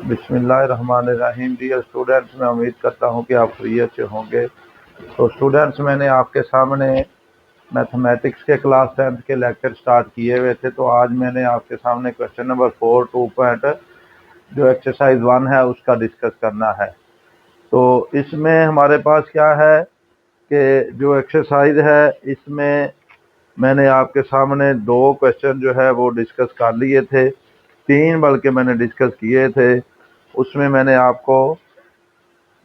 बिस्मिल्लाहिर्रहमानिर्रहीम। Dear students, मैं उम्मीद करता हूं कि आप फ्री अच्छे होंगे। तो स्टूडेंट्स, मैंने आपके सामने मैथमेटिक्स के क्लास 10th के लेक्चर स्टार्ट किए हुए थे। तो आज मैंने आपके सामने क्वेश्चन नंबर 4 2 जो एक्सरसाइज 1 है उसका डिस्कस करना है। तो इसमें हमारे पास क्या है कि जो एक्सरसाइज है इसमें मैंने आपके सामने 2 क्वेश्चन जो है वो डिस्कस कर लिए थे, 3 बल्कि मैंने डिस्कस किए थे। उसमें मैंने आपको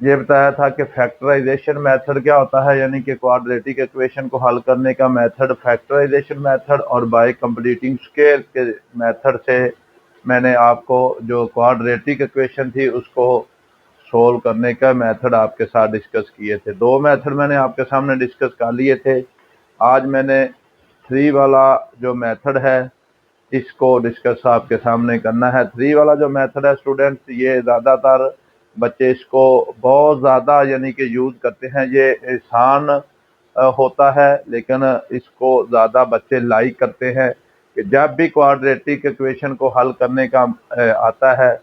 ये बताया था कि फैक्टराइजेशन मेथड क्या होता है, यानी कि क्वाड्रेटिक इक्वेशन को हल करने का मेथड फैक्टराइजेशन मेथड, और बाय कंप्लीटिंग स्क्वायर के मेथड से मैंने आपको जो क्वाड्रेटिक इक्वेशन थी उसको सोल्व करने का मेथड आपके साथ डिस्कस किए थे। 2 मेथड मैंने आपके सामने डिस्कस कर लिए थे। आज मैंने 3 वाला जो मेथड है इसको डिस्कस आपके सामने करना है। 3 वाला जो मेथड है स्टूडेंट्स, ये ज़्यादातर बच्चे इसको बहुत ज़्यादा यानी कि यूज़ करते हैं। ये आसान होता है, लेकिन इसको ज़्यादा बच्चे लाइक करते हैं कि जब भी क्वाड्रेटिक इक्वेशन को हल करने का आता है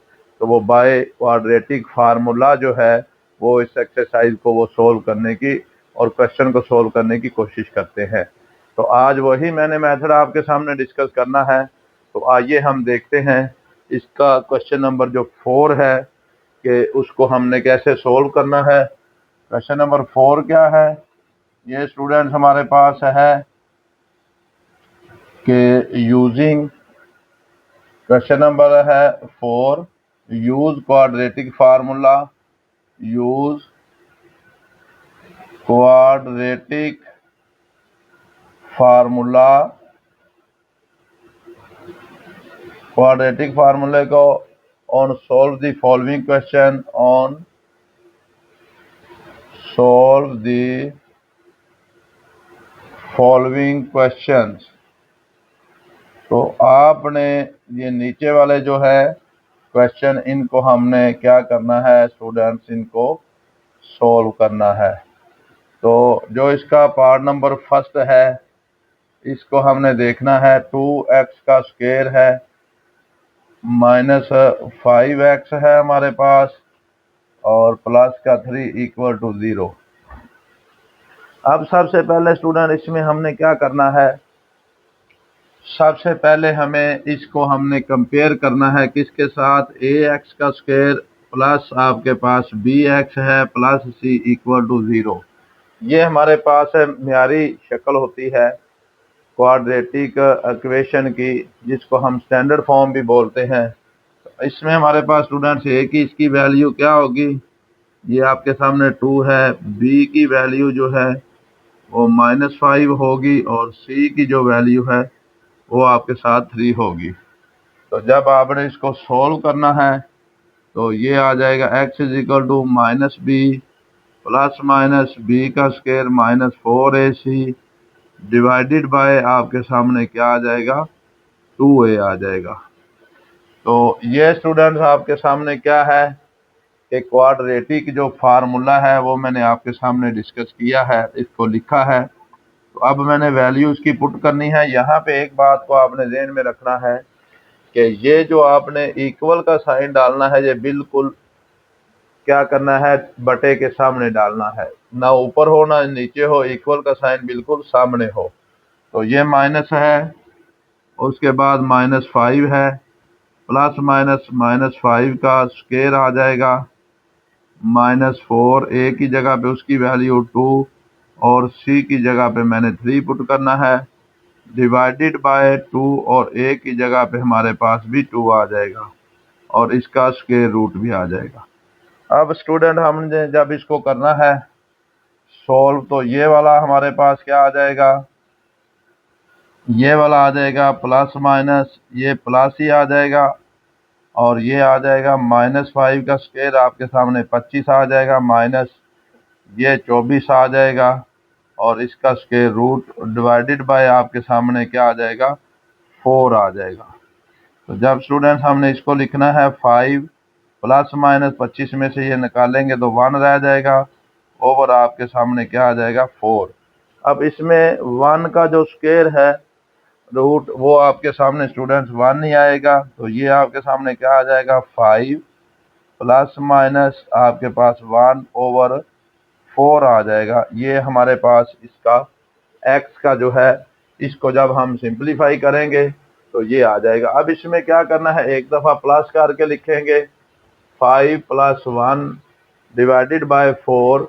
तो वो बाय क्वाड्रेटिक फार्मूला जो है वो इस एक्सरसाइज को वो सोल्व करने की और क्वेश्चन को सोल्व करने की कोशिश करते हैं। तो आज वही मैंने मेथड आपके सामने डिस्कस करना है। तो आइए हम देखते हैं इसका क्वेश्चन नंबर जो 4 है कि उसको हमने कैसे सोल्व करना है। क्वेश्चन नंबर 4 क्या है, ये स्टूडेंट्स हमारे पास है कि यूजिंग, क्वेश्चन नंबर है 4, use quadratic formula, use quadratic formula, quadratic फार्मूले को on solve the following question, on solve the following questions. तो आपने ये नीचे वाले जो है क्वेश्चन, इनको हमने क्या करना है स्टूडेंट्स, इनको सॉल्व करना है। तो जो इसका पार्ट नंबर फर्स्ट है इसको हमने देखना है। 2x का स्क्वायर है -5x है हमारे पास, और प्लस का 3 इक्वल टू 0। अब सबसे पहले स्टूडेंट इसमें हमने क्या करना है, सबसे पहले हमें इसको हमने कंपेयर करना है किसके साथ, ax का स्क्वायर प्लस आपके पास bx है प्लस c इक्वल टू 0। ये हमारे पास है म्यारी शक्ल होती है क्वाड्रेटिक इक्वेशन की, जिसको हम स्टैंडर्ड फॉर्म भी बोलते हैं। इसमें हमारे पास स्टूडेंट्स a की इसकी वैल्यू क्या होगी, ये आपके सामने 2 है, b की वैल्यू जो है वो -5 होगी, और c की जो वैल्यू है वो आपके साथ 3 होगी। तो जब आपने इसको सोल्व करना है तो ये आ जाएगा x is equal to -b plus minus b का स्क्वायर -4ac डिवाइडेड बाय आपके सामने क्या आ जाएगा, 2a आ जाएगा। तो ये स्टूडेंट्स आपके सामने क्या है कि क्वाड्रेटिक जो फार्मूला है वो मैंने आपके सामने डिस्कस किया है, इसको लिखा है। तो अब मैंने वैल्यू इसकी पुट करनी है। यहाँ पे एक बात को आपने ध्यान में रखना है कि ये जो आपने इक्वल का साइन डालना है, ये बिल्कुल क्या करना है, बटे के सामने डालना है, ना ऊपर हो ना नीचे हो, इक्वल का साइन बिल्कुल सामने हो। तो ये माइनस है, उसके बाद -5 है, प्लस माइनस -5 का स्क्वायर आ जाएगा, -4 ए की जगह पे उसकी वैल्यू 2 और सी की जगह पे मैंने 3 पुट करना है, डिवाइडेड बाय 2 और ए की जगह पे हमारे पास भी 2 आ जाएगा, और इसका स्क्वायर रूट भी आ जाएगा। अब स्टूडेंट हमने जब इसको करना है सॉल्व, तो ये वाला हमारे पास क्या आ जाएगा, ये वाला आ जाएगा प्लस माइनस, ये प्लस ही आ जाएगा, और ये आ जाएगा -5 का स्क्वायर आपके सामने 25 आ जाएगा, माइनस ये 24 आ जाएगा, और इसका स्क्वायर रूट डिवाइडेड बाय आपके सामने क्या आ जाएगा, 4 आ जाएगा। तो जब स्टूडेंट्स हमने इसको लिखना है 5 प्लस माइनस 25 में से ये निकालेंगे तो 1 रह जाएगा, ओवर आपके सामने क्या आ जाएगा, 4। अब इसमें 1 का जो स्क्वायर है रूट वो आपके सामने स्टूडेंट्स 1 नहीं आएगा, तो ये आपके सामने क्या आ जाएगा, 5 प्लस माइनस आपके पास 1/4 आ जाएगा। ये हमारे पास इसका x का जो है, इसको जब हम सिंप्लीफाई करेंगे तो ये आ जाएगा। अब इसमें क्या करना है, एक दफ़ा प्लस करके लिखेंगे 5 + 1 डिवाइडेड बाय 4,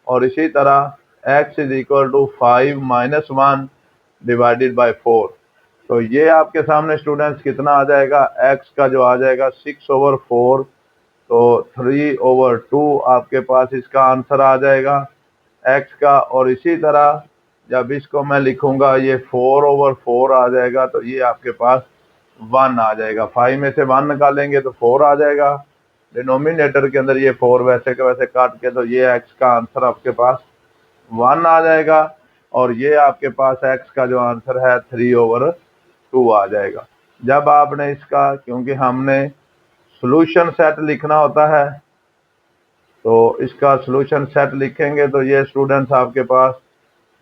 और इसी तरह x = 5 - 1 डिवाइडेड बाय 4। तो ये आपके सामने स्टूडेंट्स कितना आ जाएगा, x का जो आ जाएगा 6/4, तो 3/2 आपके पास इसका आंसर आ जाएगा x का। और इसी तरह जब इसको मैं लिखूंगा ये 4/4 आ जाएगा, तो ये आपके पास 1 आ जाएगा। 5 में से 1 निकालेंगे तो 4 आ जाएगा, डिनोमिनेटर के अंदर ये 4 वैसे के वैसे काट के, तो ये x का आंसर आपके पास 1 आ जाएगा। और ये आपके पास x का जो आंसर है 3/2 आ जाएगा। जब आपने इसका, क्योंकि हमने सॉल्यूशन सेट लिखना होता है, तो इसका सॉल्यूशन सेट लिखेंगे तो ये स्टूडेंट्स आपके पास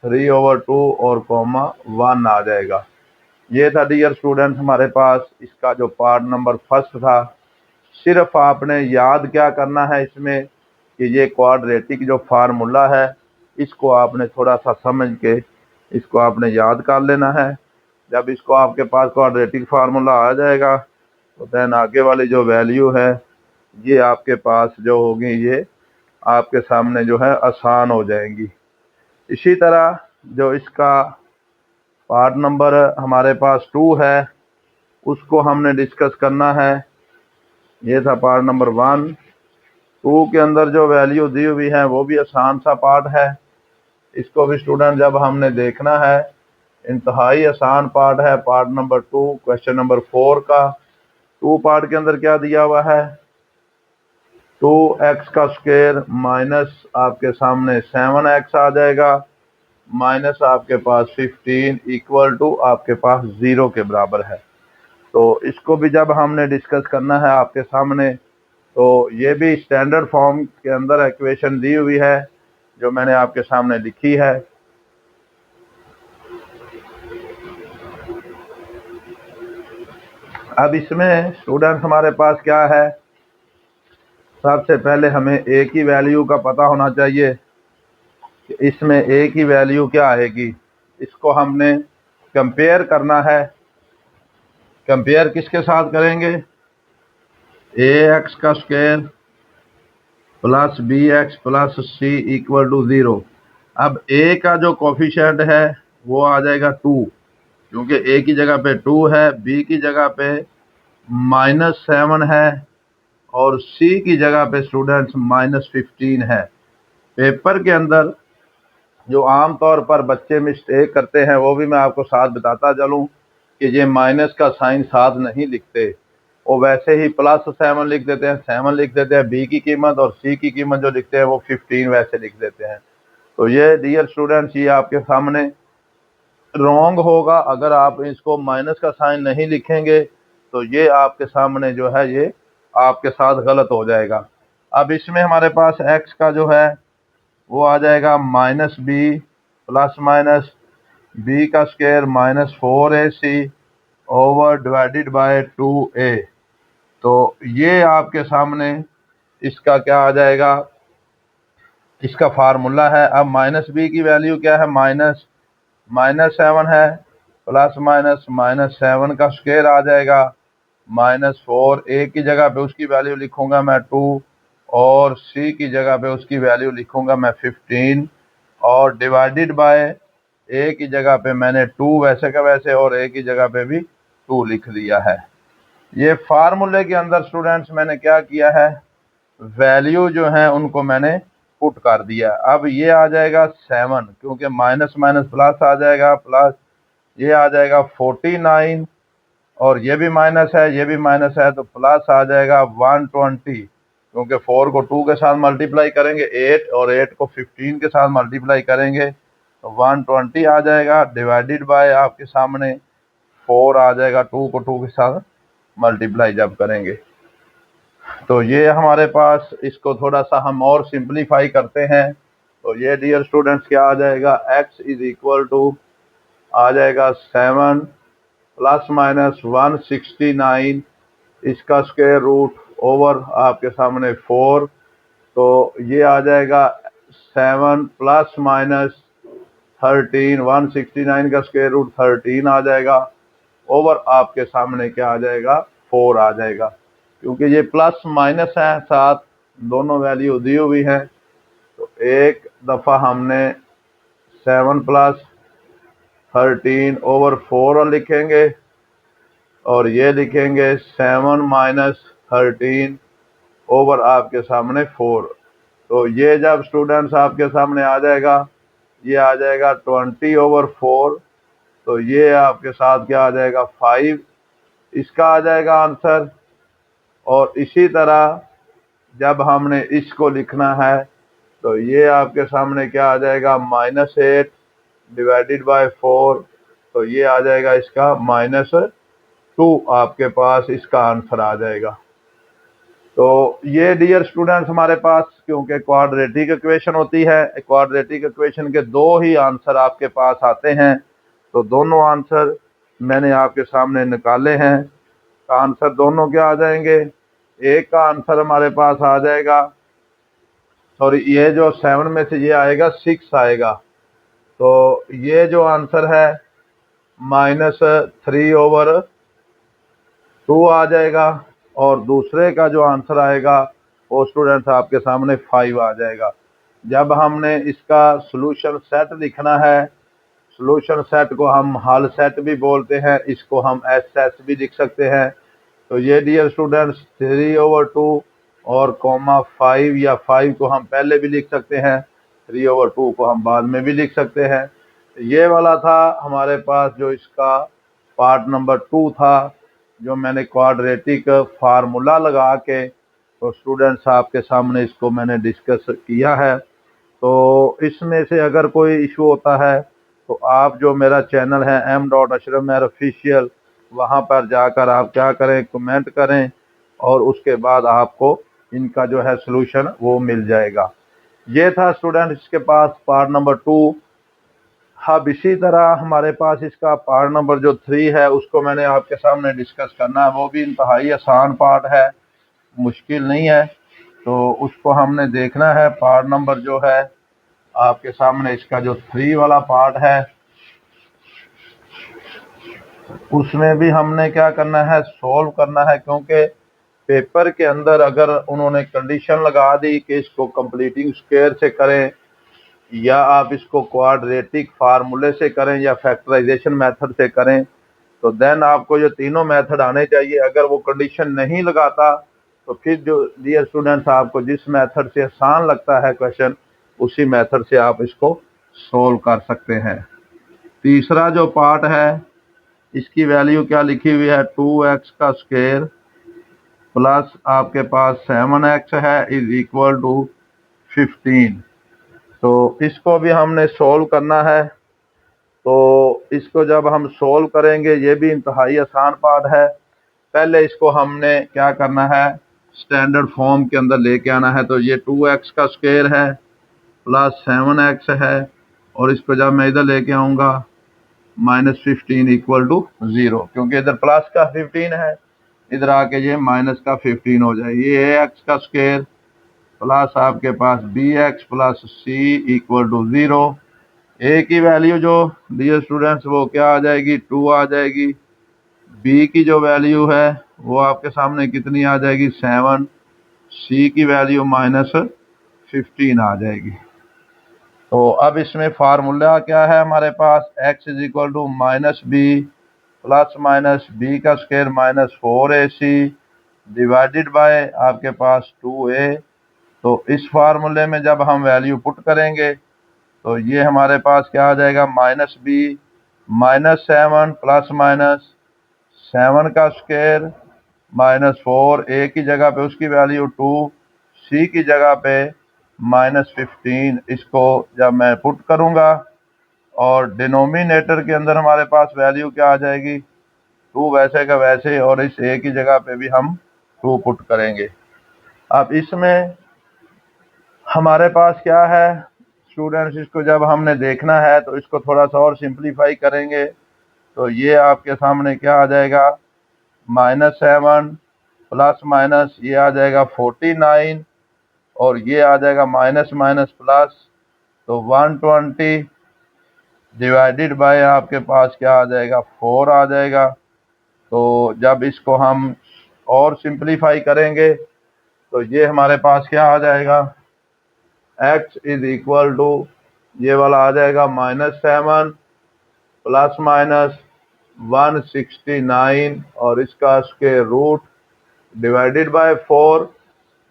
3/2 और कॉमा 1 आ जाएगा। ये था डियर स्टूडेंट्स हमारे पास इसका जो पार्ट नंबर फर्स्ट था। सिर्फ आपने याद क्या करना है इसमें कि ये क्वाड्रेटिक जो फार्मूला है, इसको आपने थोड़ा सा समझ के इसको आपने याद कर लेना है। जब इसको आपके पास क्वाड्रेटिक फार्मूला आ जाएगा तो देन आगे वाली जो वैल्यू है ये आपके पास जो होगी ये आपके सामने जो है आसान हो जाएंगी। इसी तरह जो इसका पार्ट नंबर हमारे पास 2 है उसको हमने डिस्कस करना है। ये था पार्ट नंबर 1। 2 के अंदर जो वैल्यू दी हुई है वो भी आसान सा पार्ट है। इसको भी स्टूडेंट जब हमने देखना है, इंतहाई आसान पार्ट है पार्ट नंबर 2, क्वेश्चन नंबर 4 का। 2 पार्ट के अंदर क्या दिया हुआ है, 2x का स्क्वायर माइनस आपके सामने 7x आ जाएगा, माइनस आपके पास 15 इक्वल टू आपके पास 0 के बराबर है। तो इसको भी जब हमने डिस्कस करना है आपके सामने, तो ये भी स्टैंडर्ड फॉर्म के अंदर इक्वेशन दी हुई है जो मैंने आपके सामने लिखी है। अब इसमें स्टूडेंट हमारे पास क्या है, सबसे पहले हमें a की वैल्यू का पता होना चाहिए कि इसमें a की वैल्यू क्या आएगी। इसको हमने कंपेयर करना है। कंपेयर किसके साथ करेंगे, ax का square plus bx plus c equal to 0। अब a का जो कोफिशिएंट है वो आ जाएगा 2, क्योंकि a की जगह पे 2 है, b की जगह पे -7 है और c की जगह पे स्टूडेंट्स -15 है। पेपर के अंदर जो आम तौर पर बच्चे मिस्टेक करते हैं वो भी मैं आपको साथ बताता चलूं कि ये माइनस का साइन साथ नहीं लिखते, वो वैसे ही +7 लिख देते हैं, 7 लिख देते हैं बी की कीमत, और सी की कीमत जो लिखते हैं वो 15 वैसे लिख देते हैं। तो ये डियर स्टूडेंट्स ये आपके सामने रॉन्ग होगा। अगर आप इसको माइनस का साइन नहीं लिखेंगे तो ये आपके सामने जो है ये आपके साथ गलत हो जाएगा। अब इसमें हमारे पास x का जो है वो आ जाएगा -b प्लस माइनस b का square -4ac over divided by 2a। तो ये आपके सामने इसका क्या आ जाएगा, इसका फार्मूला है। अब -b की वैल्यू क्या है, -7 है, प्लस माइनस -7 का स्क्वायर आ जाएगा, -4, a की जगह पे उसकी वैल्यू लिखूंगा मैं 2, और c की जगह पे उसकी वैल्यू लिखूंगा मैं 15, और डिवाइडेड बाय a की जगह पे मैंने 2 वैसे का वैसे और a की जगह पे भी 2 लिख दिया है। ये फार्मूले के अंदर स्टूडेंट्स मैंने क्या किया है, वैल्यू जो है उनको मैंने पुट कर दिया। अब ये आ जाएगा 7, क्योंकि माइनस माइनस प्लस आ जाएगा, प्लस ये आ जाएगा 49, और ये भी माइनस है ये भी माइनस है, तो प्लस आ जाएगा 120, क्योंकि 4 को 2 के साथ मल्टीप्लाई करेंगे 8, और 8 को 15 के साथ मल्टीप्लाई करेंगे तो 120 आ जाएगा, डिवाइडेड बाय आपके सामने 4 आ जाएगा, 2 को 2 के साथ मल्टीप्लाई जब करेंगे। तो ये हमारे पास, इसको थोड़ा सा हम और सिंप्लीफाई करते हैं तो ये डियर स्टूडेंट्स क्या आ जाएगा, x इज इक्वल टू आ जाएगा 7 ± 169, इसका स्क्वायर रूट ओवर आपके सामने 4, तो ये आ जाएगा 7 प्लस माइनस 13, 169 का स्क्वायर रूट 13 आ जाएगा, ओवर आपके सामने क्या आ जाएगा, 4 आ जाएगा। क्योंकि ये प्लस माइनस है, साथ दोनों वैल्यू दी हुई है, तो एक दफ़ा हमने 7 प्लस 13 ओवर 4 लिखेंगे, और ये लिखेंगे 7 माइनस 13 ओवर आपके सामने 4। तो ये जब स्टूडेंट्स आपके सामने आ जाएगा, ये आ जाएगा 20 ओवर 4, तो ये आपके साथ क्या आ जाएगा, 5, इसका आ जाएगा आंसर। और इसी तरह जब हमने इसको लिखना है, तो ये आपके सामने क्या आ जाएगा, -8 डिवाइडेड बाय 4, तो ये आ जाएगा इसका -2, आपके पास इसका आंसर आ जाएगा। तो ये डियर स्टूडेंट्स हमारे पास, क्योंकि क्वाड्रेटिक इक्वेशन होती है, क्वाड्रेटिक इक्वेशन के दो ही आंसर आपके पास आते हैं, तो दोनों आंसर मैंने आपके सामने निकाले हैं। आंसर दोनों क्या आ जाएंगे, एक का आंसर हमारे पास आ जाएगा, सॉरी, ये जो 7 में से ये आएगा 6 आएगा, तो ये जो आंसर है -3 ओवर 2 आ जाएगा, और दूसरे का जो आंसर आएगा वो स्टूडेंट्स आपके सामने 5 आ जाएगा। जब हमने इसका सॉल्यूशन सेट लिखना है, सॉल्यूशन सेट को हम हल सेट भी बोलते हैं, इसको हम एस भी लिख सकते हैं। तो ये डियर स्टूडेंट्स 3 ओवर 2 और कॉमा 5, या 5 को हम पहले भी लिख सकते हैं, 3 ओवर 2 को हम बाद में भी लिख सकते हैं। ये वाला था हमारे पास जो इसका पार्ट नंबर 2 था, जो मैंने क्वाड्रेटिक फार्मूला लगा के तो स्टूडेंट्स आपके सामने इसको मैंने डिस्कस किया है। तो इसमें से अगर कोई इशू होता है, तो आप जो मेरा चैनल है m.ashraf मेहर ऑफिशियल, वहाँ पर जाकर आप क्या करें, कमेंट करें, और उसके बाद आपको इनका जो है सलूशन वो मिल जाएगा। ये था स्टूडेंट इसके पास पार्ट नंबर 2। अब इसी तरह हमारे पास इसका पार्ट नंबर जो 3 है, उसको मैंने आपके सामने डिस्कस करना है। वो भी इंतहाई आसान पार्ट है, मुश्किल नहीं है, तो उसको हमने देखना है। पार्ट नंबर जो है आपके सामने, इसका जो 3 वाला पार्ट है, उसमें भी हमने क्या करना है, सॉल्व करना है। क्योंकि पेपर के अंदर अगर उन्होंने कंडीशन लगा दी कि इसको कंप्लीटिंग स्क्वायर से करें, या आप इसको क्वाड्रेटिक फार्मूले से करें, या फैक्टराइजेशन मेथड से करें, तो देन आपको ये तीनों मेथड आने चाहिए। अगर वो कंडीशन नहीं लगाता, तो फिर जो डियर स्टूडेंट्स आपको जिस मेथड से आसान लगता है क्वेश्चन, उसी मेथड से आप इसको सोल्व कर सकते हैं। तीसरा जो पार्ट है, इसकी वैल्यू क्या लिखी हुई है, 2x का स्क्वायर प्लस आपके पास 7x है इज इक्वल टू 15। तो इसको भी हमने सोल्व करना है। तो इसको जब हम सोल्व करेंगे, ये भी इंतहाई आसान पार्ट है। पहले इसको हमने क्या करना है, स्टैंडर्ड फॉर्म के अंदर लेके आना है। तो ये 2x का स्क्वायर है प्लस 7x है, और इसको जब मैं इधर लेके आऊँगा -15 इक्वल टू 0, क्योंकि इधर प्लस का 15 है, इधर आके ये माइनस का 15 हो जाए। ये ax का स्क्वायर प्लस आपके पास bx plus c equal to 0। a की वैल्यू जो डियर स्टूडेंट्स वो क्या आ जाएगी, 2 आ जाएगी। b की जो वैल्यू है वो आपके सामने कितनी आ जाएगी, 7। c की वैल्यू -15 आ जाएगी। तो अब इसमें फार्मूला क्या है हमारे पास, x is equal to -b plus minus b का स्क्वायर -4ac डिवाइडेड बाय आपके पास 2a। तो इस फार्मूले में जब हम वैल्यू पुट करेंगे, तो ये हमारे पास क्या आ जाएगा, -b -7 प्लस माइनस 7 का स्क्वायर -4, a की जगह पे उसकी वैल्यू 2, c की जगह पे -15। इसको जब मैं पुट करूंगा, और डिनोमिनेटर के अंदर हमारे पास वैल्यू क्या आ जाएगी, 2 वैसे का वैसे, और इस a की जगह पे भी हम 2 पुट करेंगे। अब इसमें हमारे पास क्या है स्टूडेंट्स, इसको जब हमने देखना है, तो इसको थोड़ा सा और सिंप्लीफाई करेंगे। तो ये आपके सामने क्या आ जाएगा, -7 प्लस माइनस ये आ जाएगा 49 और ये आ जाएगा माइनस माइनस प्लस, तो 120 डिवाइडेड बाय आपके पास क्या आ जाएगा 4 आ जाएगा। तो जब इसको हम और सिंप्लीफाई करेंगे तो ये हमारे पास क्या आ जाएगा, x इज इक्वल टू ये वाला आ जाएगा -7 प्लस माइनस 169 और इसका स्क्वायर रूट डिवाइडेड बाय 4।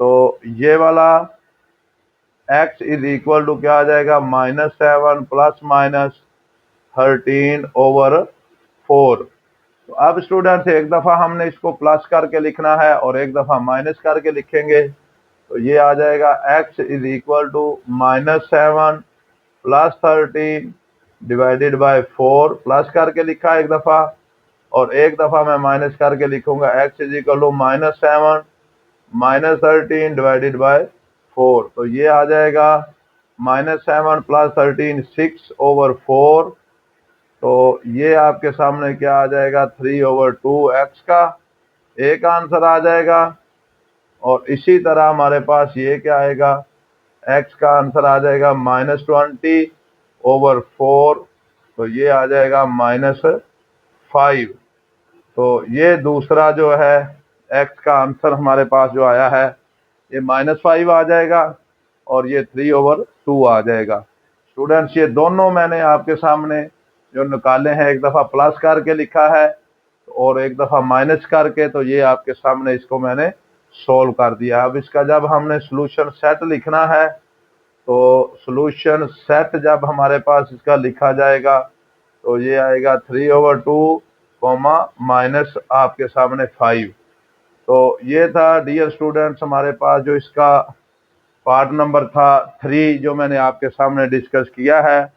तो ये वाला x इज इक्वल टू क्या आ जाएगा -7 प्लस माइनस 13/4। तो अब स्टूडेंट्स एक दफ़ा हमने इसको प्लस करके लिखना है और एक दफ़ा माइनस करके लिखेंगे। तो ये आ जाएगा x is equal to -7 plus 13 divided by 4, plus करके लिखा एक दफ़ा और एक दफ़ा मैं माइनस करके लिखूंगा x is equal to -7 minus 13 divided by 4। तो ये आ जाएगा -7 प्लस 13 6/4। तो ये आपके सामने क्या आ जाएगा 3/2x का एक आंसर आ जाएगा। और इसी तरह हमारे पास ये क्या आएगा, x का आंसर आ जाएगा -20/4। तो ये आ जाएगा -5। तो ये दूसरा जो है x का आंसर हमारे पास जो आया है ये -5 आ जाएगा और ये 3/2 आ जाएगा। स्टूडेंट्स ये दोनों मैंने आपके सामने जो निकाले हैं, एक दफ़ा प्लस करके लिखा है और एक दफ़ा माइनस करके, तो ये आपके सामने इसको मैंने सोल्व कर दिया। अब इसका जब हमने सॉल्यूशन सेट लिखना है तो सॉल्यूशन सेट जब हमारे पास इसका लिखा जाएगा तो ये आएगा 3/2 माइनस आपके सामने 5। तो ये था डियर स्टूडेंट्स हमारे पास जो इसका पार्ट नंबर था 3 जो मैंने आपके सामने डिस्कस किया है।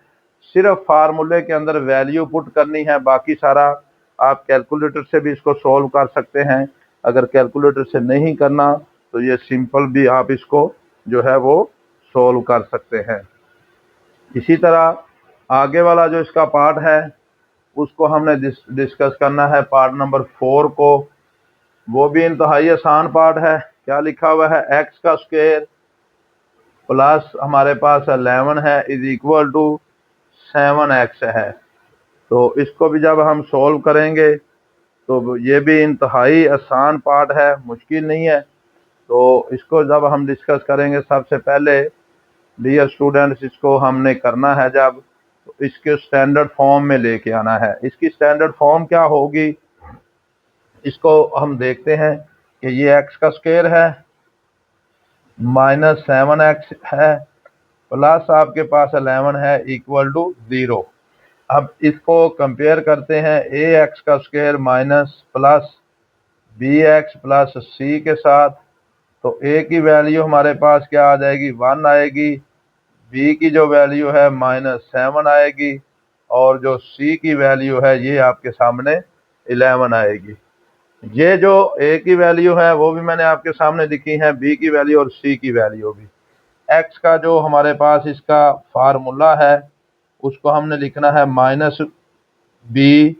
सिर्फ फार्मूले के अंदर वैल्यू पुट करनी है, बाकी सारा आप कैलकुलेटर से भी इसको सॉल्व कर सकते हैं। अगर कैलकुलेटर से नहीं करना तो ये सिंपल भी आप इसको जो है वो सॉल्व कर सकते हैं। इसी तरह आगे वाला जो इसका पार्ट है उसको हमने डिस्कस करना है, पार्ट नंबर 4 को। वो भी इंतहाई आसान पार्ट है। क्या लिखा हुआ है, x का स्क्वायर प्लस हमारे पास 11 है इज इक्वल टू 7x है। तो इसको भी जब हम सॉल्व करेंगे तो ये भी इंतहाई आसान पार्ट है, मुश्किल नहीं है। तो इसको जब हम डिस्कस करेंगे सबसे पहले डियर स्टूडेंट्स इसको हमने करना है जब, तो इसके स्टैंडर्ड फॉर्म में लेके आना है। इसकी स्टैंडर्ड फॉर्म क्या होगी इसको हम देखते हैं कि ये x का स्क्वायर है -7x है प्लस आपके पास 11 है इक्वल टू 0। अब इसको कंपेयर करते हैं ax का square minus plus bx plus c के साथ। तो a की वैल्यू हमारे पास क्या आ जाएगी 1 आएगी, b की जो वैल्यू है -7 आएगी और जो c की वैल्यू है ये आपके सामने 11 आएगी। ये जो a की वैल्यू है वो भी मैंने आपके सामने लिखी है, b की वैल्यू और c की वैल्यू भी। x का जो हमारे पास इसका फार्मूला है उसको हमने लिखना है -b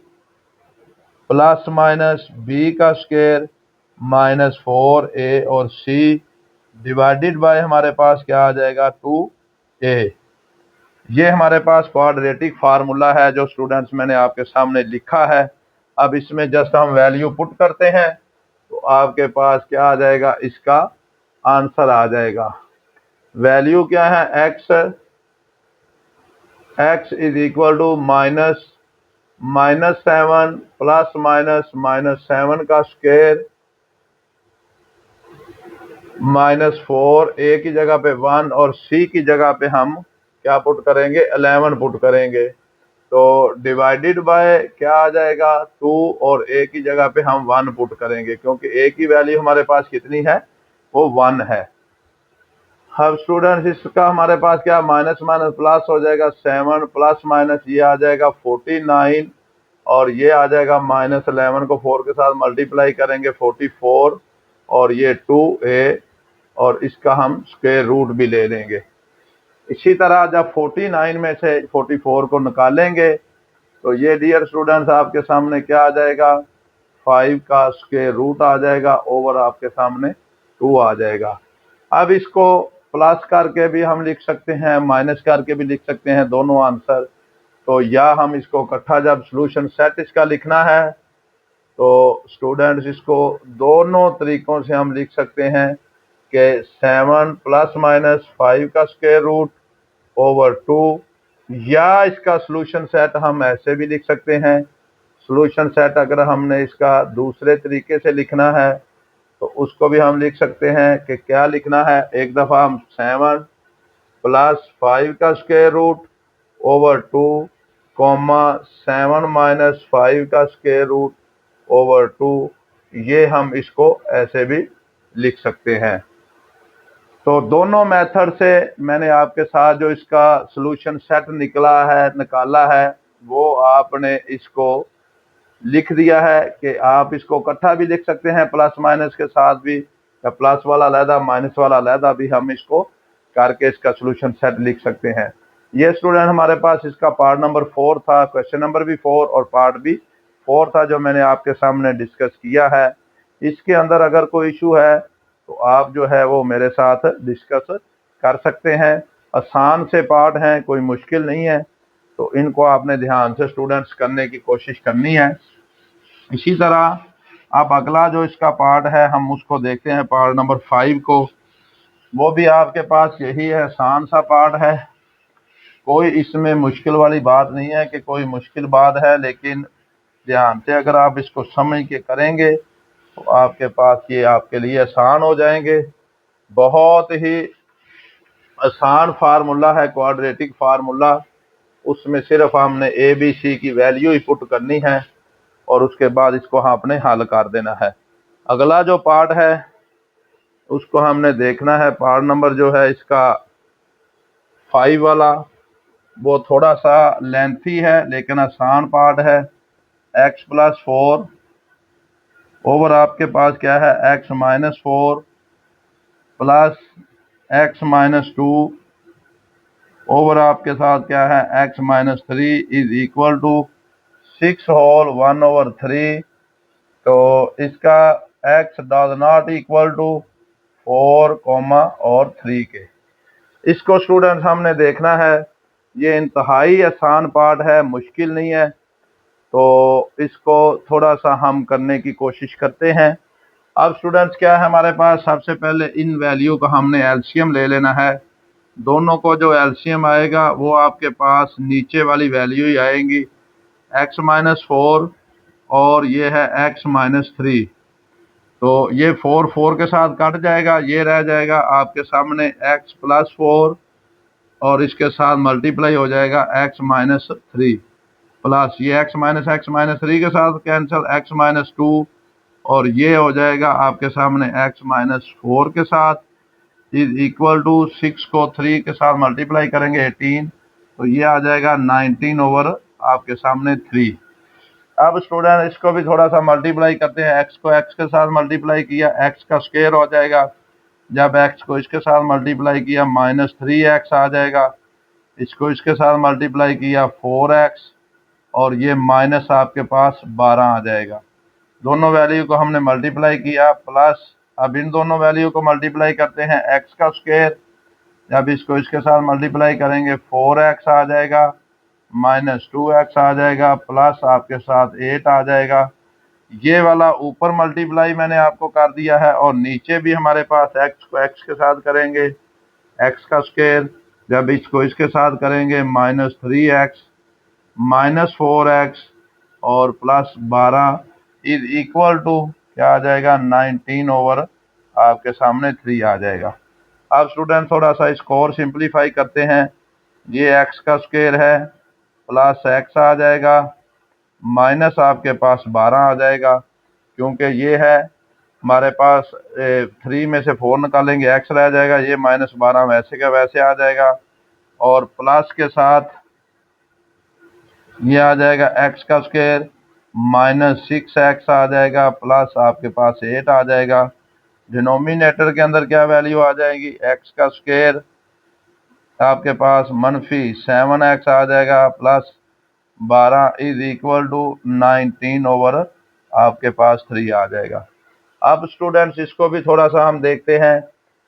प्लस माइनस b का स्क्वायर -4a और c डिवाइडेड बाय हमारे पास क्या आ जाएगा 2a। ये हमारे पास क्वाड्रेटिक फार्मूला है जो स्टूडेंट्स मैंने आपके सामने लिखा है। अब इसमें जस्ट हम वैल्यू पुट करते हैं तो आपके पास क्या आ जाएगा, इसका आंसर आ जाएगा। वैल्यू क्या है, x is equal to -7 plus -7 का स्क्वायर -4, a की जगह पे 1 और c की जगह पे हम क्या पुट करेंगे 11 पुट करेंगे। तो डिवाइडेड बाय क्या आ जाएगा 2 और a की जगह पे हम 1 पुट करेंगे क्योंकि a की वैल्यू हमारे पास कितनी है वो 1 है। अब स्टूडेंट्स इसका हमारे पास क्या माइनस माइनस प्लस हो जाएगा 7 प्लस माइनस ये आ जाएगा 49 और ये आ जाएगा -11 को 4 के साथ मल्टीप्लाई करेंगे 44 और ये 2a और इसका हम स्क्वायर रूट भी ले लेंगे। इसी तरह जब 49 में से 44 को निकालेंगे तो ये डियर स्टूडेंट्स आपके सामने क्या आ जाएगा 5 का स्क्वायर रूट आ जाएगा, ओवर आपके सामने 2 आ जाएगा। अब इसको प्लस करके भी हम लिख सकते हैं, माइनस करके भी लिख सकते हैं, दोनों आंसर। तो या हम इसको इकट्ठा जब सॉल्यूशन सेट इसका लिखना है तो स्टूडेंट्स इसको दोनों तरीकों से हम लिख सकते हैं कि 7 प्लस माइनस 5 का स्क्वायर रूट ओवर 2, या इसका सॉल्यूशन सेट हम ऐसे भी लिख सकते हैं। सॉल्यूशन सेट अगर हमने इसका दूसरे तरीके से लिखना है तो उसको भी हम लिख सकते हैं कि क्या लिखना है। एक दफ़ा हम 7 प्लस 5 का square root over 2 comma 7 minus 5 का स्क्वायर रूट ओवर 2, ये हम इसको ऐसे भी लिख सकते हैं। तो दोनों मेथड से मैंने आपके साथ जो इसका सॉल्यूशन सेट निकाला है वो आपने इसको लिख दिया है कि आप इसको इकट्ठा भी लिख सकते हैं प्लस माइनस के साथ भी, या प्लस वाला अलहदा माइनस वाला अलहदा भी हम इसको करके इसका सॉल्यूशन सेट लिख सकते हैं। ये स्टूडेंट हमारे पास इसका पार्ट नंबर 4 था, क्वेश्चन नंबर भी 4 और पार्ट भी 4 था जो मैंने आपके सामने डिस्कस किया है। इसके अंदर अगर कोई इशू है तो आप जो है वो मेरे साथ डिस्कस कर सकते हैं। आसान से पार्ट हैं, कोई मुश्किल नहीं है, तो इनको आपने ध्यान से स्टूडेंट्स करने की कोशिश करनी है। इसी तरह अब अगला जो इसका पार्ट है हम उसको देखते हैं, पार्ट नंबर 5 को। वो भी आपके पास यही है, आसान सा पार्ट है, कोई इसमें मुश्किल वाली बात नहीं है कि कोई मुश्किल बात है, लेकिन ध्यान से अगर आप इसको समझ के करेंगे तो आपके पास ये आपके लिए आसान हो जाएंगे। बहुत ही आसान फार्मूला है, क्वाड्रेटिक फार्मूला। उसमें सिर्फ हमने ए बी सी की वैल्यू ही पुट करनी है और उसके बाद इसको आपने हल कर देना है। अगला जो पार्ट है उसको हमने देखना है, पार्ट नंबर जो है इसका 5 वाला, वो थोड़ा सा लेंथी है लेकिन आसान पार्ट है। x प्लस 4 ओवर आपके पास क्या है x minus 4 plus x minus 2 over आपके साथ क्या है x minus 3 is equal to 6 whole 1 over 3। तो इसका x does not equal to 4 comma और 3 के। इसको स्टूडेंट्स हमने देखना है, ये इंतहाई आसान पार्ट है, मुश्किल नहीं है। तो इसको थोड़ा सा हम करने की कोशिश करते हैं। अब स्टूडेंट्स क्या है हमारे पास, सबसे पहले इन वैल्यू का हमने एलसीएम ले लेना है। दोनों को जो एलसीएम आएगा वो आपके पास नीचे वाली वैल्यू ही आएंगी, x माइनस 4 और ये है x माइनस 3। तो ये 4 4 के साथ कट जाएगा, ये रह जाएगा आपके सामने x प्लस 4 और इसके साथ मल्टीप्लाई हो जाएगा x माइनस 3 प्लस ये x माइनस 3 के साथ कैंसिल x माइनस 2 और ये हो जाएगा आपके सामने x माइनस 4 के साथ इज इक्वल टू 6 को 3 के साथ मल्टीप्लाई करेंगे 18, तो ये आ जाएगा 19 ओवर आपके सामने 3। अब स्टूडेंट इसको भी थोड़ा सा मल्टीप्लाई करते हैं, x को x के साथ मल्टीप्लाई किया x का स्क्वायर हो जाएगा, जब x को इसके साथ मल्टीप्लाई किया माइनस 3x आ जाएगा, इसको इसके साथ मल्टीप्लाई किया 4x और ये माइनस आपके पास 12 आ जाएगा। दोनों वैल्यू को हमने मल्टीप्लाई किया प्लस, अब इन दोनों वैल्यू को मल्टीप्लाई करते हैं x का स्क्वायर, जब इसको इसके साथ मल्टीप्लाई करेंगे 4x आ जाएगा, माइनस 2x आ जाएगा, प्लस आपके साथ 8 आ जाएगा। ये वाला ऊपर मल्टीप्लाई मैंने आपको कर दिया है और नीचे भी हमारे पास x को x के साथ करेंगे x का स्क्वायर, जब इसको इसके साथ करेंगे माइनस 3x माइनस 4x और प्लस 12 इज इक्वल टू क्या आ जाएगा 19 ओवर आपके सामने 3 आ जाएगा। अब स्टूडेंट थोड़ा सा इसको और सिंप्लीफाई करते हैं, ये x का स्क्वायर है प्लस x आ जाएगा माइनस आपके पास 12 आ जाएगा, क्योंकि ये है हमारे पास 3 में से 4 निकालेंगे x रह जाएगा, ये माइनस 12 वैसे का वैसे आ जाएगा और प्लस के साथ ये आ जाएगा x का स्क्वायर माइनस 6x आ जाएगा प्लस आपके पास 8 आ जाएगा। डिनोमिनेटर के अंदर क्या वैल्यू आ जाएगी, x का स्क्वायर आपके पास मनफी 7x आ जाएगा plus 12 is equal to 19 over आपके पास 3 आ जाएगा। अब स्टूडेंट्स इसको भी थोड़ा सा हम देखते हैं।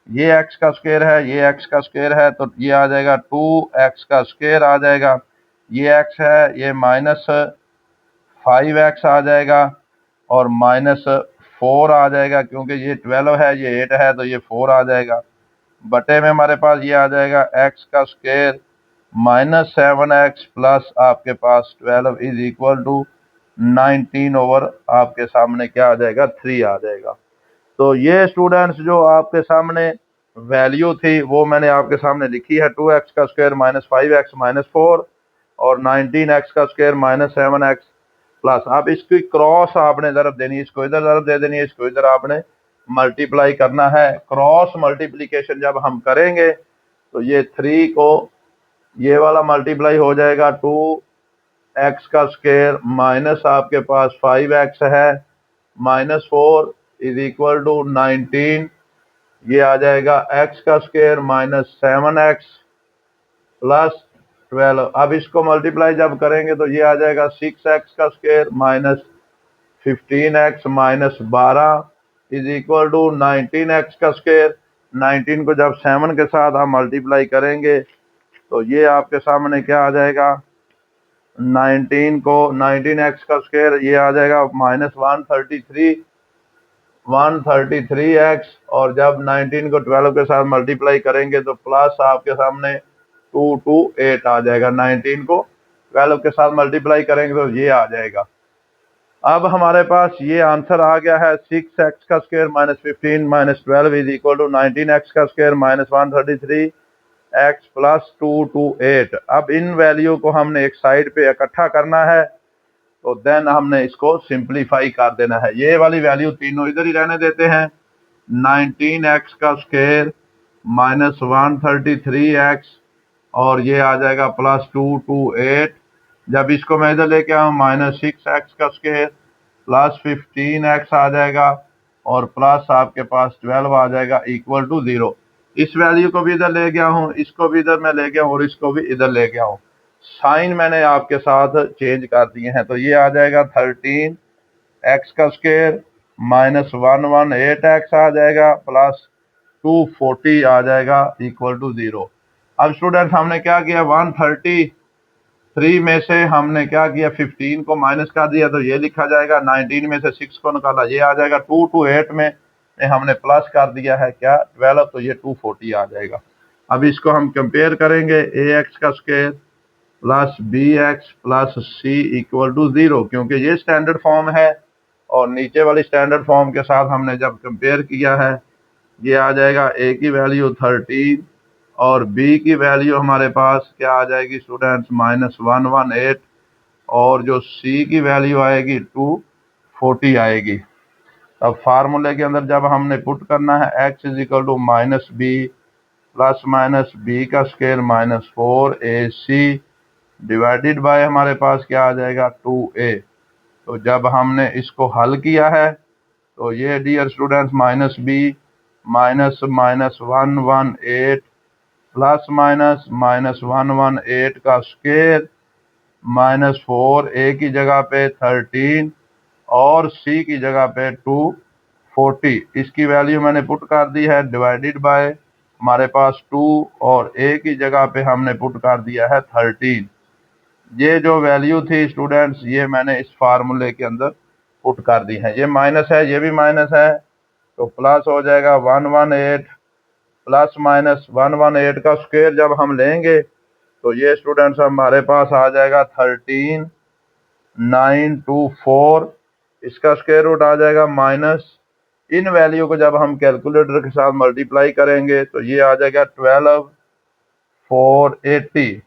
ये x का स्क्वायर है, ये x का स्क्वायर है, तो ये आ जाएगा 2x का स्क्वायर आ जाएगा। ये x है, ये -5x आ जाएगा और -4 आ जाएगा, क्योंकि ये 12 है, ये 8 है, तो ये 4 आ जाएगा। बटे में हमारे पास ये आ जाएगा x का स्क्वायर -7x प्लस आपके पास 12 इज इक्वल टू 19 ओवर आपके सामने क्या आ जाएगा, 3 आ जाएगा। तो ये स्टूडेंट्स जो आपके सामने वैल्यू थी वो मैंने आपके सामने लिखी है, 2x का स्क्वायर -5x -4 और 19x का स्क्वायर -7x प्लस। अब इसकी क्रॉस आपने ज़रब देनी है, इसको इधर ज़रब दे देनी है, इसको इधर आपने मल्टीप्लाई करना है। क्रॉस मल्टीप्लिकेशन जब हम करेंगे तो ये 3 को ये वाला मल्टीप्लाई हो जाएगा, 2x का स्क्वायर माइनस आपके पास 5x है -4 इज इक्वल टू 19, ये आ जाएगा x का स्क्वायर -7x प्लस 12। अब इसको मल्टीप्लाई जब करेंगे तो ये आ जाएगा 6x का square -15x -12 is equal to 19x का स्क्वायर। 19 को जब 7 के साथ हम मल्टीप्लाई करेंगे तो ये आपके सामने क्या आ जाएगा, 19 को 19x का स्क्वायर ये आ जाएगा -133x और जब 19 को 12 के साथ मल्टीप्लाई करेंगे तो प्लस आपके सामने 228 आ जाएगा। 19 को 12 के साथ मल्टीप्लाई करेंगे तो ये आ जाएगा। अब हमारे पास ये आंसर आ गया है, 6x का square -15 -12 is equal to 19x का स्क्वायर -133x प्लस 228। अब इन वैल्यू को हमने एक साइड पे इकट्ठा करना है, तो देन हमने इसको सिंप्लीफाई कर देना है। ये वाली वैल्यू तीनों इधर ही रहने देते हैं। 19x का स्क्वायर -133x और ये आ जाएगा प्लस 228। जब इसको मैं इधर लेके आऊँ -6x का स्क्वायर प्लस 15x आ जाएगा और प्लस आपके पास 12 आ जाएगा इक्वल टू 0। इस वैल्यू को भी इधर ले गया हूँ, इसको भी इधर मैं ले गया हूँ और इसको भी इधर ले गया हूँ। साइन मैंने आपके साथ चेंज कर दिए हैं, तो ये आ जाएगा 13x का स्क्वायर -118x आ जाएगा प्लस 240 आ जाएगा इक्वल टू 0। अब स्टूडेंट्स हमने क्या किया, 133 में से हमने क्या किया, 15 को माइनस कर दिया, तो ये लिखा जाएगा। 19 में से 6 को निकाला, ये आ जाएगा। 228 में हमने प्लस कर दिया है क्या, 12, तो ये 240 आ जाएगा। अब इसको हम कंपेयर करेंगे, ax का square plus bx plus c equal to 0, क्योंकि ये स्टैंडर्ड फॉर्म है और नीचे वाली स्टैंडर्ड फॉर्म के साथ हमने जब कंपेयर किया है, ये आ जाएगा a की वैल्यू 13 और b की वैल्यू हमारे पास क्या आ जाएगी स्टूडेंट्स, -118 और जो c की वैल्यू आएगी 240 आएगी। अब फार्मूले के अंदर जब हमने पुट करना है, x is equal to -b plus minus b का स्क्वायर -4ac डिवाइडेड बाय हमारे पास क्या आ जाएगा, 2a। तो जब हमने इसको हल किया है तो ये डियर स्टूडेंट्स -b -118 प्लस -118 का स्क्वायर -4 a की जगह पे 13 और c की जगह पे 240, इसकी वैल्यू मैंने पुट कर दी है, डिवाइडेड बाय हमारे पास 2 और a की जगह पे हमने पुट कर दिया है 13। ये जो वैल्यू थी स्टूडेंट्स ये मैंने इस फार्मूले के अंदर पुट कर दी है। ये माइनस है, ये भी माइनस है, तो प्लस हो जाएगा 118 प्लस -118 का स्क्वायर जब हम लेंगे तो ये स्टूडेंट्स हमारे पास आ जाएगा 13924, इसका स्क्वायर रूट आ जाएगा माइनस, इन वैल्यू को जब हम कैलकुलेटर के साथ मल्टीप्लाई करेंगे तो ये आ जाएगा 12480,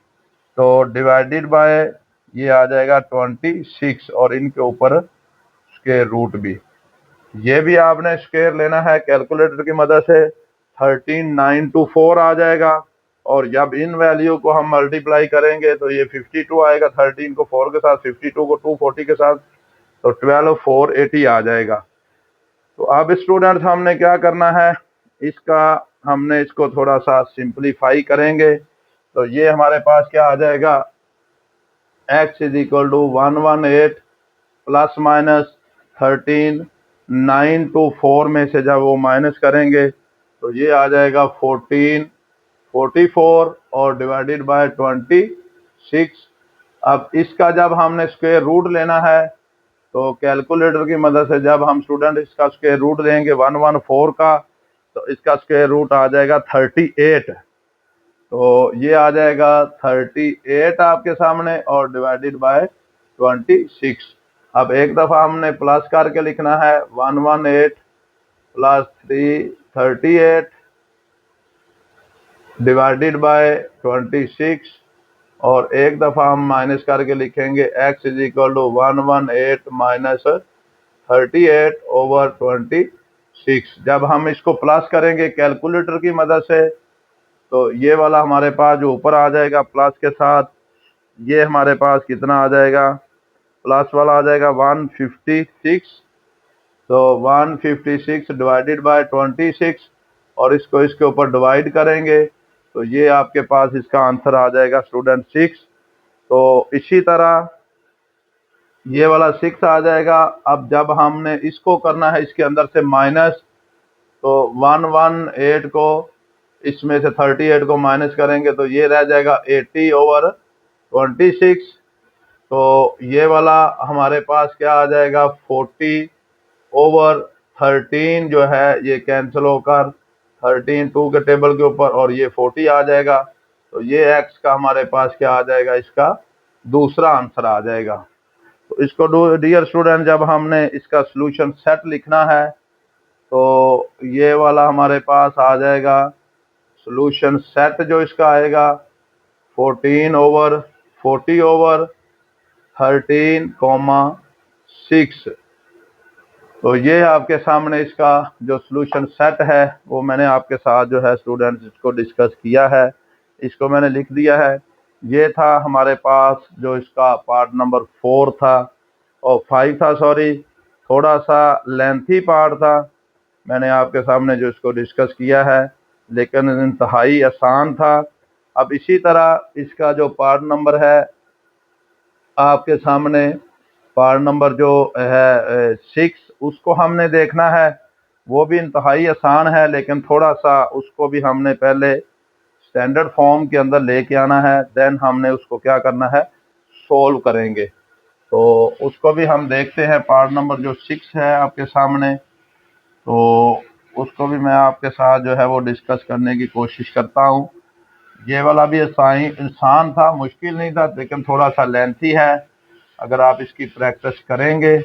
तो डिवाइडेड बाय ये आ जाएगा 26 और इनके ऊपर स्क्वायर रूट भी। ये भी आपने स्क्वायर लेना है कैलकुलेटर की मदद से, 13924 आ जाएगा और जब इन वैल्यू को हम मल्टीप्लाई करेंगे तो ये 52 आएगा। 13 को 4 के साथ, 52 को 240 के साथ, तो 12480 आ जाएगा। तो अब स्टूडेंट्स हमने क्या करना है, इसका हमने इसको थोड़ा सा सिंप्लीफाई करेंगे तो ये हमारे पास क्या आ जाएगा, x is equal to 118 plus minus 13, 9 to 4 में से जब वो माइनस करेंगे तो ये आ जाएगा 14, 44 और डिवाइडेड बाय 26। अब इसका जब हमने स्क्वायर रूट लेना है तो कैलकुलेटर की मदद से जब हम स्टूडेंट इसका स्क्वायर रूट लेंगे 114 का, तो इसका स्क्वायर रूट आ जाएगा 38। तो ये आ जाएगा 38 आपके सामने और डिवाइडेड बाय 26। अब एक दफा हमने प्लस करके लिखना है 118 प्लस 338 डिवाइडेड बाय 26, और एक दफा हम माइनस करके लिखेंगे x is equal to 118 minus 38 over 26। जब हम इसको प्लस करेंगे कैलकुलेटर की मदद से तो ये वाला हमारे पास जो ऊपर आ जाएगा प्लस के साथ, ये हमारे पास कितना आ जाएगा, प्लस वाला आ जाएगा 156। तो 156 डिवाइडेड बाय 26 और इसको इसके ऊपर डिवाइड करेंगे तो ये आपके पास इसका आंसर आ जाएगा स्टूडेंट 6। तो इसी तरह ये वाला 6 आ जाएगा। अब जब हमने इसको करना है इसके अंदर से माइनस, तो 118 को इसमें से 38 को माइनस करेंगे तो ये रह जाएगा 80 ओवर 26। तो ये वाला हमारे पास क्या आ जाएगा 40 ओवर 13 जो है ये कैंसिल होकर 13 2 के टेबल के ऊपर और ये 40 आ जाएगा। तो ये x का हमारे पास क्या आ जाएगा, इसका दूसरा आंसर आ जाएगा। तो इसको डियर स्टूडेंट जब हमने इसका सॉल्यूशन सेट लिखना है तो ये वाला हमारे पास आ जाएगा सॉल्यूशन सेट जो इसका आएगा 14 ओवर 40 ओवर 13, 6। तो ये आपके सामने इसका जो सॉल्यूशन सेट है वो मैंने आपके साथ जो है स्टूडेंट्स इसको डिस्कस किया है, इसको मैंने लिख दिया है। ये था हमारे पास जो इसका पार्ट नंबर 4 था और 5 था, सॉरी, थोड़ा सा लेंथी पार्ट था। मैंने आपके सामने जो इसको डिस्कस किया है लेकिन इंतहाई आसान था। अब इसी तरह इसका जो पार्ट नंबर है आपके सामने, पार्ट नंबर जो है 6, उसको हमने देखना है। वो भी इंतहाई आसान है लेकिन थोड़ा सा उसको भी हमने पहले स्टैंडर्ड फॉर्म के अंदर लेके आना है, देन हमने उसको क्या करना है, सोल्व करेंगे। तो उसको भी हम देखते हैं। पार्ट नंबर जो 6 है आपके सामने, तो उसको भी मैं आपके साथ जो है वो डिस्कस करने की कोशिश करता हूँ। ये वाला भी आसान था, मुश्किल नहीं था लेकिन थोड़ा सा लेंथी है। अगर आप इसकी प्रैक्टिस करेंगे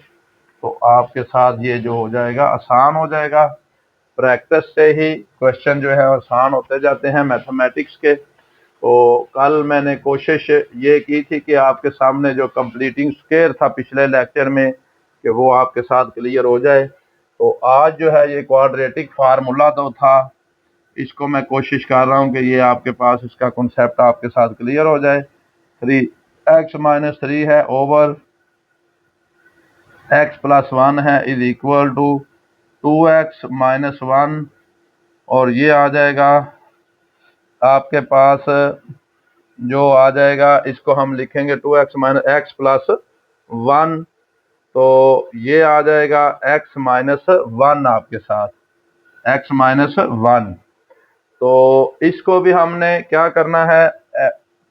तो आपके साथ ये जो हो जाएगा आसान हो जाएगा। प्रैक्टिस से ही क्वेश्चन जो है आसान होते जाते हैं मैथमेटिक्स के। तो कल मैंने कोशिश ये की थी कि आपके सामने जो कंप्लीटिंग स्क्वायर था पिछले लेक्चर में कि वो आपके साथ क्लियर हो जाए। तो आज जो है ये क्वाड्रेटिक फार्मूला तो था, इसको मैं कोशिश कर रहा हूँ कि ये आपके पास इसका कॉन्सेप्ट आपके साथ क्लियर हो जाए। 3x-3 है ओवर x + 1 है इज इक्वल टू 2x-1, और ये आ जाएगा आपके पास जो आ जाएगा, इसको हम लिखेंगे 2x - x + 1। तो ये आ जाएगा x - 1 आपके साथ, x - 1। तो इसको भी हमने क्या करना है,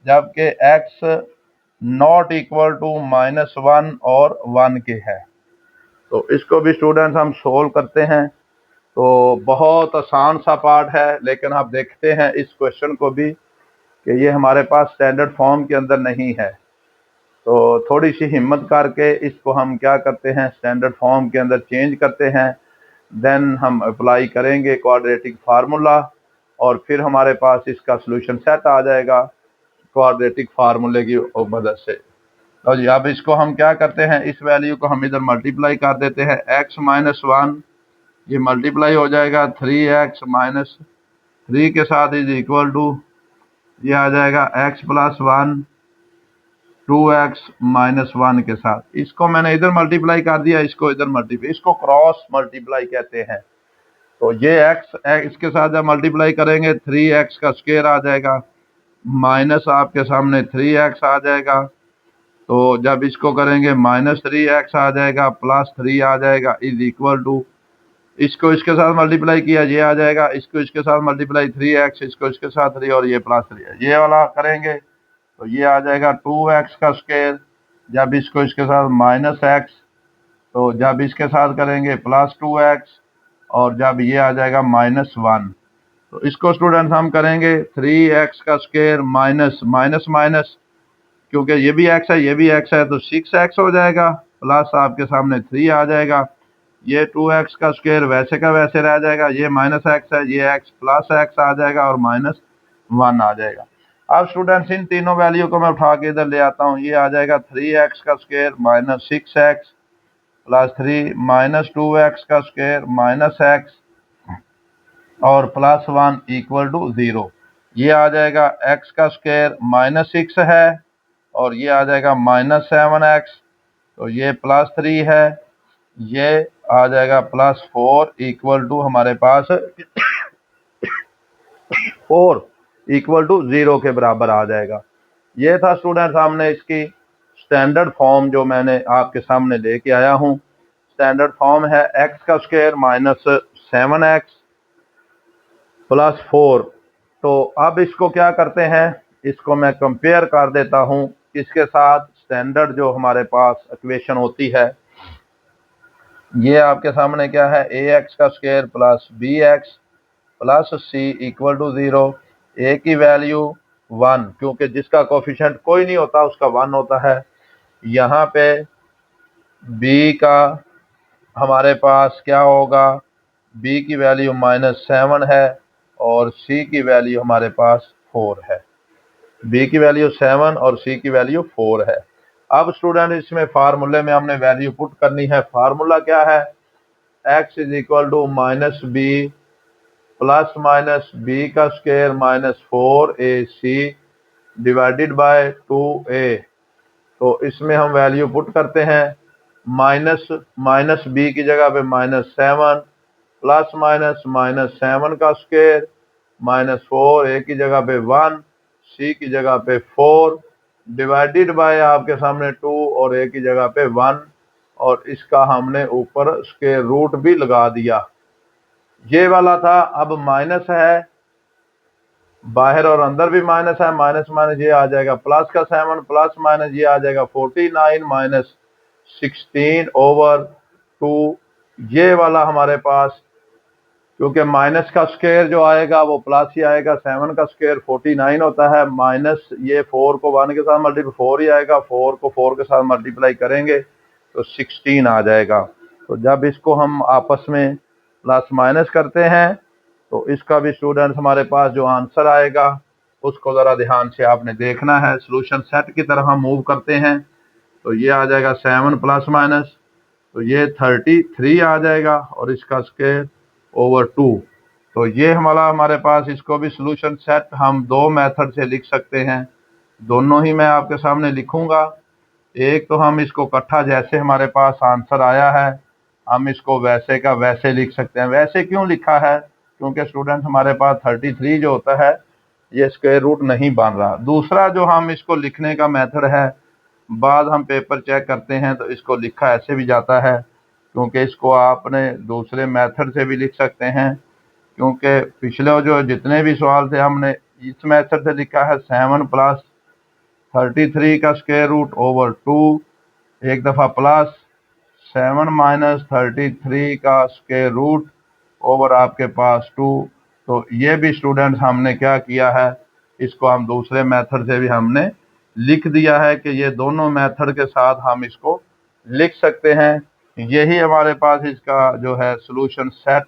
जबकि x नॉट इक्वल टू -1 और 1 के है। तो इसको भी स्टूडेंट्स हम सोल्व करते हैं। तो बहुत आसान सा पार्ट है लेकिन आप देखते हैं इस क्वेश्चन को भी कि ये हमारे पास स्टैंडर्ड फॉर्म के अंदर नहीं है। तो थोड़ी सी हिम्मत करके इसको हम क्या करते हैं, स्टैंडर्ड फॉर्म के अंदर चेंज करते हैं। देन हम अप्लाई करेंगे क्वाड्रेटिक फार्मूला और फिर हमारे पास इसका सॉल्यूशन सेट आ जाएगा क्वाड्रेटिक फार्मूले की मदद से। तो जी अब इसको हम क्या करते हैं, इस वैल्यू को हम इधर मल्टीप्लाई कर देते हैं। x - 1 ये मल्टीप्लाई हो जाएगा 3x - 3 के साथ इज इक्वल टू ये आ जाएगा x + 1 2x - 1 के साथ। इसको मैंने इधर मल्टीप्लाई कर दिया, इसको इधर मल्टीप्लाई, इसको क्रॉस मल्टीप्लाई कहते हैं। तो ये x इसके साथ जब मल्टीप्लाई करेंगे 3x का स्क्वायर आ जाएगा, माइनस आपके सामने 3x आ जाएगा। तो जब इसको करेंगे -3x आ जाएगा, +3 आ जाएगा, इज इक्वल टू, इसको इसके साथ मल्टीप्लाई किया ये आ जाएगा, इसको इसके साथ मल्टीप्लाई 3x, इसको इसके साथ 3 और ये +3 है, ये वाला करेंगे तो ये आ जाएगा 2x का स्क्वायर। जब इसको इसके साथ -x, तो जब इसके साथ करेंगे +2x, और जब ये आ जाएगा -1, तो इसको स्टूडेंट्स हम करेंगे 3x का स्क्वायर माइनस माइनस माइनस, क्योंकि ये भी x है ये भी x है, तो 6x हो जाएगा, प्लस आपके सामने 3 आ जाएगा, ये 2x का स्क्वायर वैसे का वैसे रह जाएगा, ये -x है, ये x प्लस x आ जाएगा और -1 आ जाएगा। अब स्टूडेंट्स इन तीनों वैल्यू को मैं उठा के इधर ले आता हूँ, ये आ जाएगा 3x का स्क्वायर -6x +3 -2x का स्क्वायर -x और +1 इक्वल टू 0। ये आ जाएगा x का स्क्वायर -6 है और ये आ जाएगा -7x, तो ये +3 है, ये आ जाएगा +4 इक्वल टू हमारे पास 4 इक्वल टू 0 के बराबर आ जाएगा। ये था स्टूडेंट सामने इसकी स्टैंडर्ड फॉर्म जो मैंने आपके सामने लेके आया हूँ। स्टैंडर्ड फॉर्म है x का स्क्वायर -7x +4। तो अब इसको क्या करते हैं, इसको मैं कंपेयर कर देता हूँ इसके साथ स्टैंडर्ड जो हमारे पास इक्वेशन होती है। ये आपके सामने क्या है, ax का square +bx +c equal to 0। a की वैल्यू 1, क्योंकि जिसका कोफिशिएंट कोई नहीं होता उसका 1 होता है। यहाँ पे b का हमारे पास क्या होगा, b की वैल्यू -7 है और c की वैल्यू हमारे पास 4 है। b की वैल्यू 7 और c की वैल्यू 4 है। अब स्टूडेंट इसमें फार्मूले में हमने वैल्यू पुट करनी है। फार्मूला क्या है, x is equal to -b plus minus b का square -4ac divided by 2a। तो इसमें हम वैल्यू पुट करते हैं, माइनस b की जगह पे -7 प्लस माइनस -7 का स्क्वायर -4, a की जगह पे 1, c की जगह पे 4 डिवाइडेड बाय आपके सामने 2 और a की जगह पे 1, और इसका हमने ऊपर स्क्वायर रूट भी लगा दिया। ये वाला था, अब माइनस है, बाहर और अंदर भी माइनस है, माइनस माइनस ये आ जाएगा प्लस का 7 प्लस माइनस ये आ जाएगा 49 -16/2। ये वाला हमारे पास, क्योंकि माइनस का स्क्वायर जो आएगा वो प्लस ही आएगा, 7 का स्क्वायर 49 होता है, माइनस ये 4 को 1 के साथ मल्टीप्लाई 4 ही आएगा, 4 को 4 के साथ मल्टीप्लाई करेंगे तो 16 आ जाएगा। तो जब इसको हम आपस में प्लस माइनस करते हैं तो इसका भी स्टूडेंट्स हमारे पास जो आंसर आएगा उसको ज़रा ध्यान से आपने देखना है। सॉल्यूशन सेट की तरह हम मूव करते हैं तो ये आ जाएगा 7 प्लस माइनस, तो ये 33 आ जाएगा और इसका स्क्वायर ओवर 2। तो ये हमारे पास इसको भी सॉल्यूशन सेट हम दो मेथड से लिख सकते हैं, दोनों ही मैं आपके सामने लिखूंगा। एक तो हम इसको इकट्ठा जैसे हमारे पास आंसर आया है हम इसको वैसे का वैसे लिख सकते हैं। वैसे क्यों लिखा है, क्योंकि स्टूडेंट हमारे पास 33 जो होता है ये स्क्वायर रूट नहीं बन रहा। दूसरा जो हम इसको लिखने का मेथड है, बाद हम पेपर चेक करते हैं तो इसको लिखा ऐसे भी जाता है, क्योंकि इसको आपने दूसरे मेथड से भी लिख सकते हैं, क्योंकि पिछले जो जितने भी सवाल थे हमने इस मेथड से लिखा है 7 प्लस 33 का स्क्वायर रूट ओवर 2, एक दफ़ा प्लस 7 माइनस 33 का स्क्वायर रूट ओवर आपके पास 2। तो ये भी स्टूडेंट्स हमने क्या किया है, इसको हम दूसरे मेथड से भी हमने लिख दिया है कि ये दोनों मेथड के साथ हम इसको लिख सकते हैं। यही हमारे पास इसका जो है सॉल्यूशन सेट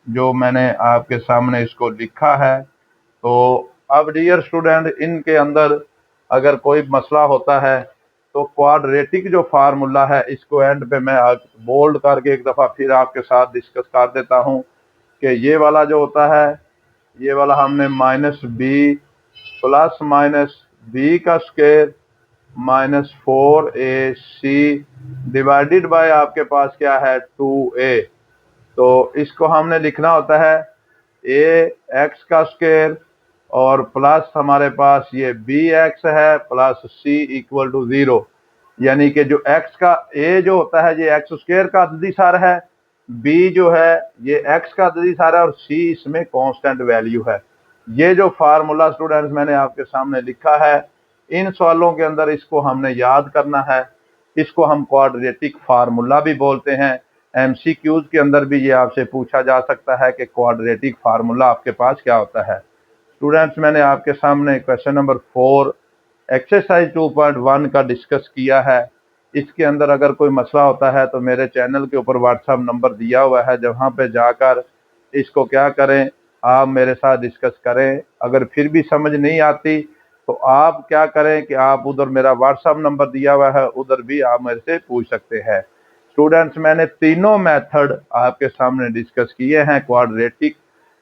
जो मैंने आपके सामने इसको लिखा है। तो अब डियर स्टूडेंट इनके अंदर अगर कोई मसला होता है तो क्वाड्रेटिक जो फार्मूला है इसको एंड पे मैं बोल्ड करके एक दफ़ा फिर आपके साथ डिस्कस कर देता हूँ कि ये वाला जो होता है, ये वाला हमने -b प्लस माइनस b का स्क्वायर -4ac डिवाइडेड बाय आपके पास क्या है 2a। तो इसको हमने लिखना होता है ax का स्क्वायर और प्लस हमारे पास ये bx है प्लस c इक्वल टू 0। यानी कि जो एक्स का ए जो होता है ये एक्स स्क्वायर का अददी सार है, बी जो है ये एक्स का अददी सार है और सी इसमें कांस्टेंट वैल्यू है। ये जो फार्मूला स्टूडेंट्स मैंने आपके सामने लिखा है, इन सवालों के अंदर इसको हमने याद करना है। इसको हम क्वाड्रेटिक फार्मूला भी बोलते हैं। एमसीक्यूज के अंदर भी ये आपसे पूछा जा सकता है कि क्वाड्रेटिक फार्मूला आपके पास क्या होता है। स्टूडेंट्स मैंने आपके सामने क्वेश्चन नंबर 4 एक्सरसाइज 2.1 का डिस्कस किया है। इसके अंदर अगर कोई मसला होता है तो मेरे चैनल के ऊपर व्हाट्सएप नंबर दिया हुआ है, जहाँ पे जाकर इसको क्या करें, आप मेरे साथ डिस्कस करें। अगर फिर भी समझ नहीं आती तो आप क्या करें कि आप उधर मेरा व्हाट्सएप नंबर दिया हुआ है, उधर भी आप मेरे से पूछ सकते हैं। स्टूडेंट्स मैंने तीनों मेथड आपके सामने डिस्कस किए हैं। क्वाड्रेटिक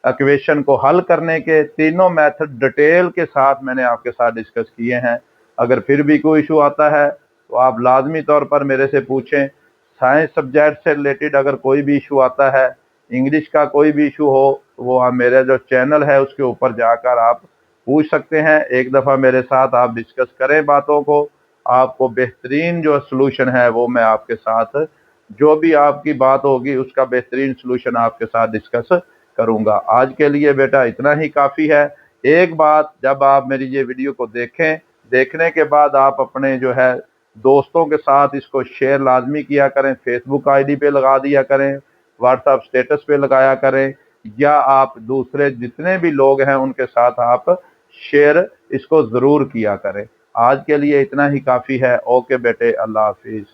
इक्वेशन को हल करने के तीनों मेथड डिटेल के साथ मैंने आपके साथ डिस्कस किए हैं। अगर फिर भी कोई इशू आता है तो आप लाजमी तौर पर मेरे से पूछें। साइंस सब्जेक्ट से रिलेटेड अगर कोई भी इशू आता है, इंग्लिश का कोई भी इशू हो, तो वो आप मेरा जो चैनल है उसके ऊपर जाकर आप पूछ सकते हैं। एक दफ़ा मेरे साथ आप डिस्कस करें बातों को, आपको बेहतरीन जो सलूशन है वो मैं आपके साथ, जो भी आपकी बात होगी उसका बेहतरीन सलूशन आपके साथ डिस्कस करूंगा। आज के लिए बेटा इतना ही काफ़ी है। एक बात, जब आप मेरी ये वीडियो को देखें, देखने के बाद आप अपने जो है दोस्तों के साथ इसको शेयर लाजमी किया करें। फेसबुक आईडी पे लगा दिया करें, व्हाट्सएप स्टेटस पे लगाया करें, या आप दूसरे जितने भी लोग हैं उनके साथ आप शेयर इसको ज़रूर किया करें। आज के लिए इतना ही काफ़ी है। ओके बेटे, अल्लाह हाफिज़।